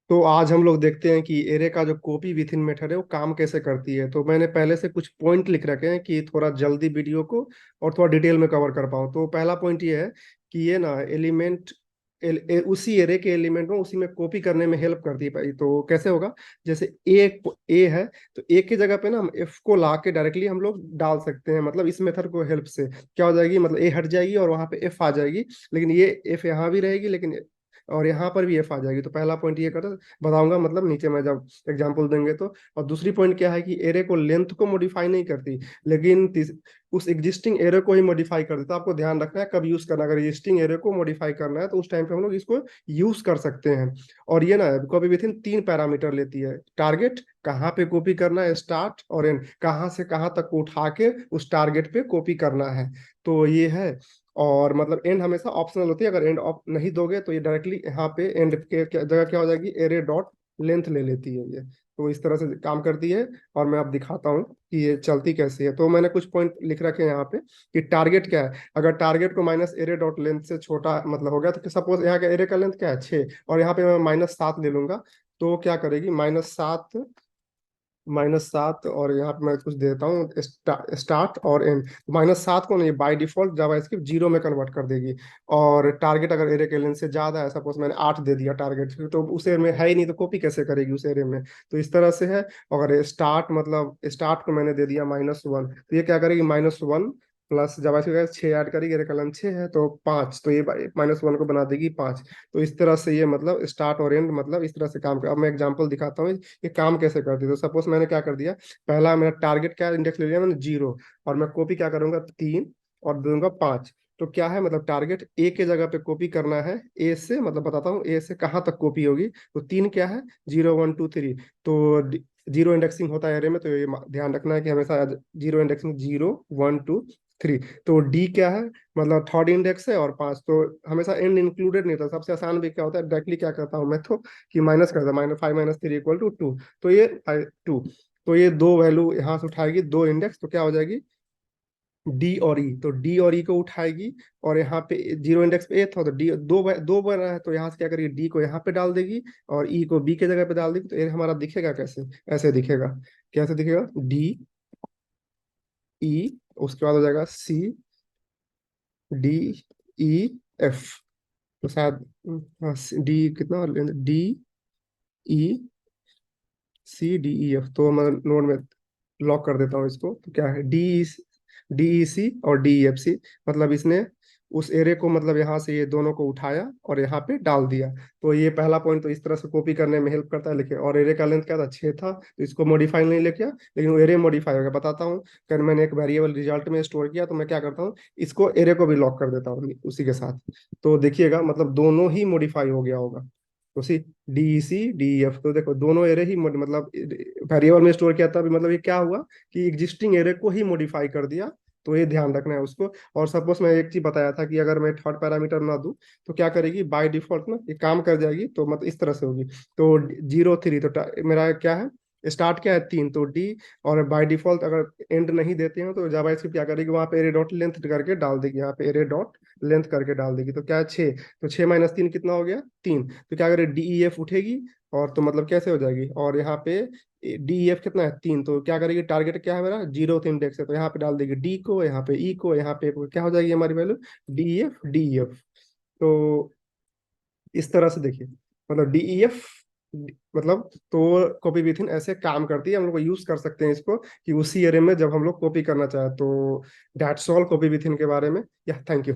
तो आज हम लोग देखते हैं कि एरे का जो कॉपी विथ इन मेथड है वो काम कैसे करती है। तो मैंने पहले से कुछ पॉइंट लिख रखे हैं कि थोड़ा जल्दी वीडियो को और थोड़ा डिटेल में कवर कर पाऊँ। तो पहला पॉइंट ये है कि ये ना एलिमेंट उसी एरे के एलिमेंट में उसी में कॉपी करने में हेल्प करती है भाई। तो कैसे होगा, जैसे ए है तो ए की जगह पे ना हम एफ को ला के डायरेक्टली हम लोग डाल सकते हैं। मतलब इस मेथड को हेल्प से क्या हो जाएगी, मतलब ए हट जाएगी और वहां पे एफ आ जाएगी, लेकिन ये एफ यहाँ भी रहेगी लेकिन और यहाँ पर भी एफ आ जाएगी। तो पहला पॉइंट ये कर बताऊंगा, मतलब नीचे मैं जब एग्जांपल देंगे तो। और दूसरी पॉइंट क्या है कि एरे को लेंथ को मॉडिफाई नहीं करती, लेकिन उस एग्जिस्टिंग एरे को ही मॉडिफाई कर देता है। आपको ध्यान रखना है कब यूज करना, अगर एग्जिस्टिंग एरे को मॉडिफाई करना है तो उस टाइम पे हम लोग इसको यूज कर सकते हैं। और ये ना कॉपी विथ इन 3 पैरामीटर लेती है। टारगेट, कहाँ पे कॉपी करना है, स्टार्ट, और एंड, कहाँ से कहाँ तक को उठा के उस टारगेट पे कॉपी करना है। तो ये है। और मतलब एंड हमेशा ऑप्शनल होती है, अगर एंड ऑप नहीं दोगे तो ये डायरेक्टली यहाँ पे एंड के जगह क्या हो जाएगी, एरे डॉट लेंथ ले लेती है ये। तो इस तरह से काम करती है। और मैं अब दिखाता हूँ कि ये चलती कैसी है। तो मैंने कुछ पॉइंट लिख रखे हैं यहाँ पे कि टारगेट क्या है। अगर टारगेट को माइनस एरे डॉट लेंथ से छोटा मतलब हो गया, तो सपोज यहाँ का एरे का लेंथ क्या है 6, और यहाँ पे मैं -7 ले लूंगा। तो क्या करेगी, -7 और यहाँ पे मैं कुछ देता हूँ स्टार्ट और एंड। -7 को नहीं, बाय डिफॉल्ट जावास्क्रिप्ट 0 में कन्वर्ट कर देगी। और टारगेट अगर एरे के लेंथ से ज्यादा है, सपोज मैंने 8 दे दिया टारगेट, तो उस एरे में है ही नहीं तो कॉपी कैसे करेगी उस एरे में। तो इस तरह से है। अगर स्टार्ट मतलब स्टार्ट को मैंने दे दिया -1, तो ये क्या करेगी, -1 प्लस जावास्क्रिप्ट 6 ऐड करेगी, एरे का लेंथ 6 है तो 5, तो ये -1 को बना देगी 5। तो इस तरह से ये मतलब स्टार्ट और एंड मतलब इस तरह से काम कर। अब मैं एग्जांपल दिखाता हूँ ये काम कैसे करती है। तो सपोज मैंने क्या कर दिया, पहला मेरा टारगेट क्या इंडेक्स ले लिया मैंने 0, और मैं कॉपी क्या करूंगा 3 और दूंगा 5। तो क्या है, मतलब टारगेट ए के जगह पे कॉपी करना है, ए से मतलब बताता हूँ ए से कहाँ तक कॉपी होगी। तो 3 क्या है, 0 1 2 3। तो 0 इंडेक्सिंग होता है एरे में, तो ये ध्यान रखना है कि हमेशा 0 इंडेक्सिंग 0 1 2 3। तो डी क्या है, मतलब थर्ड इंडेक्स है, और 5 तो हमेशा एंड इंक्लूडेड नहीं होता। सबसे आसान भी क्या होता है, डायरेक्टली क्या करता हूँ मैं तो कि माइनस करता हूँ, -5 - 3 = 2। तो ये 2। तो ये दो वैल्यू यहाँ से उठाएगी, दो इंडेक्स, तो क्या हो जाएगी डी और ई। तो डी और ई को उठाएगी, और यहाँ पे 0 इंडेक्स पे ए था तो डी दो बार है, तो यहाँ से क्या करेगी, डी को यहाँ पे डाल देगी और ई को बी के जगह पे डाल देगी। तो ये हमारा दिखेगा कैसे, ऐसे दिखेगा। कैसे दिखेगा, डी ई, उसके बाद हो जाएगा सी डी ई एफ। तो शायद डी कितना, D E C D E F. तो मैं नोड में लॉक कर देता हूँ इसको। तो क्या है, डी ई सी और डी ई एफ सी। मतलब इसने उस एरे को मतलब यहाँ से ये दोनों को उठाया और यहाँ पे डाल दिया। तो ये पहला पॉइंट तो इस तरह से कॉपी करने में हेल्प करता है। लिखे, और एरे का लेंथ क्या था, 6 था, तो इसको मॉडिफाई नहीं लेके किया, लेकिन वो एरे मॉडिफाई हो गया। बताता हूँ, अगर मैंने एक वेरिएबल रिजल्ट में स्टोर किया तो मैं क्या करता हूँ, इसको एरे को भी लॉक कर देता हूँ उसी के साथ। तो देखिएगा मतलब दोनों ही मॉडिफाई हो गया होगा। तो C D C D F, तो देखो दोनों एरे ही मतलब वेरिएबल में स्टोर किया था अभी, मतलब ये क्या हुआ कि एग्जिस्टिंग एरे को ही मॉडिफाई कर दिया। तो ये ध्यान रखना है उसको। और सपोज मैं एक चीज बताया था कि अगर मैं थर्ड पैरामीटर ना दूं तो क्या करेगी, बाय डिफॉल्ट ना ये काम कर जाएगी। तो मतलब इस तरह से होगी। तो 0 3, तो मेरा क्या है, स्टार्ट क्या है 3, तो डी। और बाय डिफॉल्ट अगर एंड नहीं देते हैं तो जावास्क्रिप्ट क्या करेगी, वहां पे एरे डॉट लेंथ करके डाल देगी, यहाँ पे एरे डॉट लेंथ करके डाल देगी। तो क्या है 6, तो 6 - 3 कितना हो गया 3। तो क्या करे, डी ई एफ उठेगी, और तो मतलब कैसे हो जाएगी, और यहाँ पे डी ई एफ कितना है 3। तो क्या करेगी, टारगेट क्या है मेरा 0th इंडेक्स है, तो यहाँ पे डाल देगी डी को, यहाँ पे ई को, यहाँ पे क्या हो जाएगी हमारी वैल्यू, डी ई एफ। तो इस तरह से देखिए, मतलब डी ई एफ मतलब, तो कॉपी विथ इन ऐसे काम करती है। हम लोग यूज कर सकते हैं इसको कि उसी एरे में जब हम लोग कॉपी करना चाहे। तो दैट्स ऑल कॉपी विथ इन के बारे में। या थैंक यू।